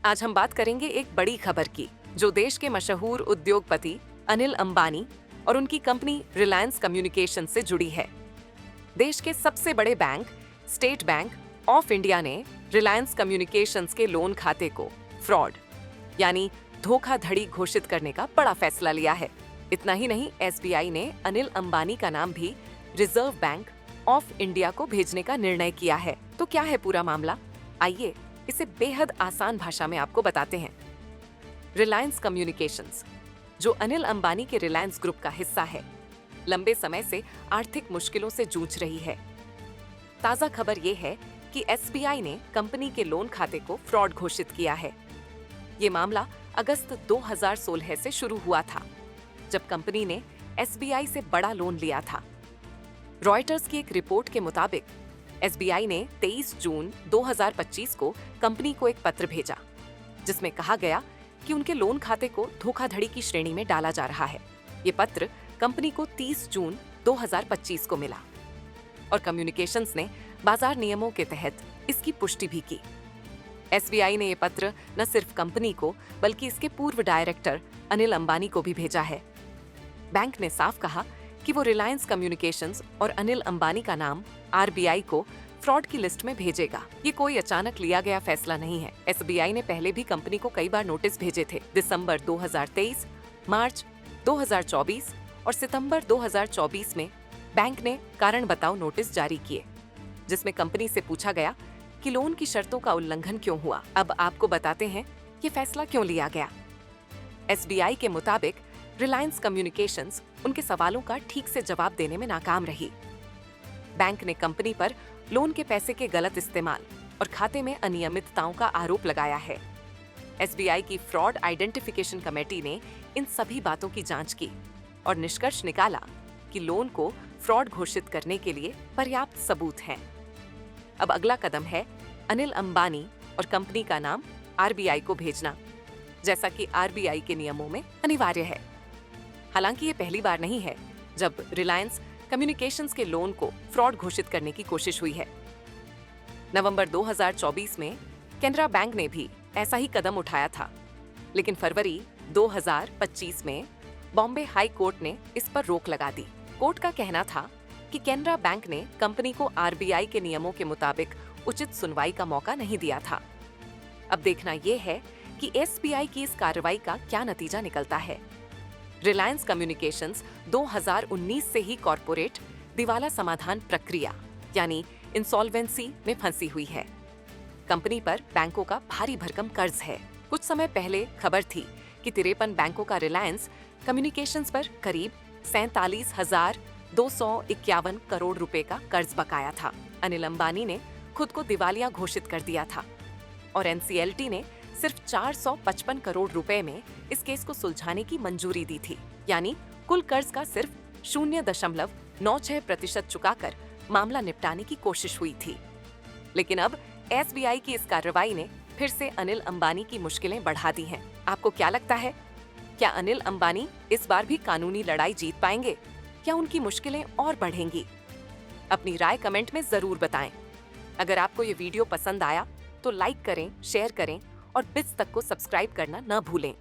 आज हम बात करेंगे एक बड़ी खबर की, जो देश के मशहूर उद्योगपति अनिल अंबानी और उनकी कंपनी रिलायंस कम्युनिकेशन से जुड़ी है। देश के सबसे बड़े bank state bank of India ने रिलायंस कम्युनिकेशंस के लोन खाते को फ्रॉड यानी धोखाधड़ी घोषित करने का बड़ा फैसला लिया है। इतना ही नहीं, एसबीआई ने अनिल अंबानी का नाम भी रिजर्व बैंक ऑफ इंडिया को भेजने का निर्णय किया है। तो क्या है पूरा मामला, आइए इसे बेहद आसान भाषा में आपको बताते हैं। रिलायंस कम्युनिकेशंस, जो अनिल अंबानी के रिलायंस ग्रुप का हिस्सा है, लंबे समय से आर्थिक मुश्किलों से जूझ रही है। ताजा खबर यह है कि एसबीआई ने कंपनी के लोन खाते को फ्रॉड घोषित किया है। ये मामला अगस्त 2016 से शुरू हुआ था, जब कंपनी ने एसबीआई से बड़ा लोन लिया था। रॉयटर्स की एक रिपोर्ट के मुताबिक एसबीआई ने 23 जून 2025 को कंपनी को एक पत्र भेजा, जिसमें कहा गया कि उनके लोन खाते को धोखाधड़ी की श्रेणी में डाला जा रहा है। ये पत्र कंपनी को 30 जून 2025 को मिला और कम्युनिकेशंस ने बाजार नियमों के तहत इसकी पुष्टि भी की। एसबीआई ने ये पत्र न सिर्फ कंपनी को बल्कि इसके पूर्व डायरेक्टर अनिल अंबानी को भी भेजा है। बैंक ने साफ कहा कि वो रिलायंस कम्युनिकेशंस और अनिल अंबानी का नाम आरबीआई को फ्रॉड की लिस्ट में भेजेगा। ये कोई अचानक लिया गया फैसला नहीं है। एसबीआई ने पहले भी कंपनी को कई बार नोटिस भेजे थे। दिसंबर 2023, मार्च 2024 और सितंबर 2024 में बैंक ने कारण बताओ नोटिस जारी किए, जिसमें कंपनी से पूछा गया कि लोन की शर्तों का उल्लंघन क्यों हुआ। अब आपको बताते हैं ये फैसला क्यों लिया गया। एसबीआई के मुताबिक रिलायंस कम्युनिकेशंस उनके सवालों का ठीक से जवाब देने में नाकाम रही। बैंक ने कंपनी पर लोन के पैसे के गलत इस्तेमाल और खाते में अनियमितताओं का आरोप लगाया है। एसबीआई की फ्रॉड आइडेंटिफिकेशन कमेटी ने इन सभी बातों की जांच की और निष्कर्ष निकाला कि लोन को फ्रॉड घोषित करने के लिए पर्याप्त सबूत हैं। अब अगला कदम है अनिल अंबानी और कंपनी का नाम आरबीआई को भेजना, जैसा कि आरबीआई के नियमों में अनिवार्य है। हालांकि ये पहली बार नहीं है जब रिलायंस कम्युनिकेशंस के लोन को फ्रॉड घोषित करने की कोशिश हुई है। नवंबर 2024 में केनरा बैंक ने भी ऐसा ही कदम उठाया था, लेकिन फरवरी 2025 में बॉम्बे हाई कोर्ट ने इस पर रोक लगा दी। कोर्ट का कहना था कि केनरा बैंक ने कंपनी को आरबीआई के नियमों के मुताबिक उचित सुनवाई का मौका नहीं दिया था। अब देखना यह है कि एसबीआई की इस कार्रवाई का क्या नतीजा निकलता है। रिलायंस कम्युनिकेशंस 2019 से ही कॉर्पोरेट दिवाला समाधान प्रक्रिया यानी इंसॉल्वेंसी में फंसी हुई है। कंपनी पर बैंकों का भारी भरकम कर्ज है। कुछ समय पहले खबर थी कि 53 बैंकों का रिलायंस कम्युनिकेशंस पर करीब 47,251 करोड़ रुपए का कर्ज बकाया था। अनिल अंबानी ने खुद को दिवालिया घोषित कर दिया था और एनसीएलटी ने सिर्फ 455 करोड़ रुपए में इस केस को सुलझाने की मंजूरी दी थी। यानी कुल कर्ज का सिर्फ 0.96% चुकाकर मामला निपटाने की कोशिश हुई थी। लेकिन अब एसबीआई की इस कार्रवाई ने फिर से अनिल अंबानी की मुश्किलें बढ़ा दी हैं। आपको क्या लगता है, क्या अनिल अंबानी इस बार भी कानूनी लड़ाई जीत पाएंगे या उनकी मुश्किलें और बढ़ेंगी? अपनी राय कमेंट में जरूर बताएं। अगर आपको ये वीडियो पसंद आया तो लाइक करें, शेयर करें और बिट्स तक को सब्सक्राइब करना न भूलें।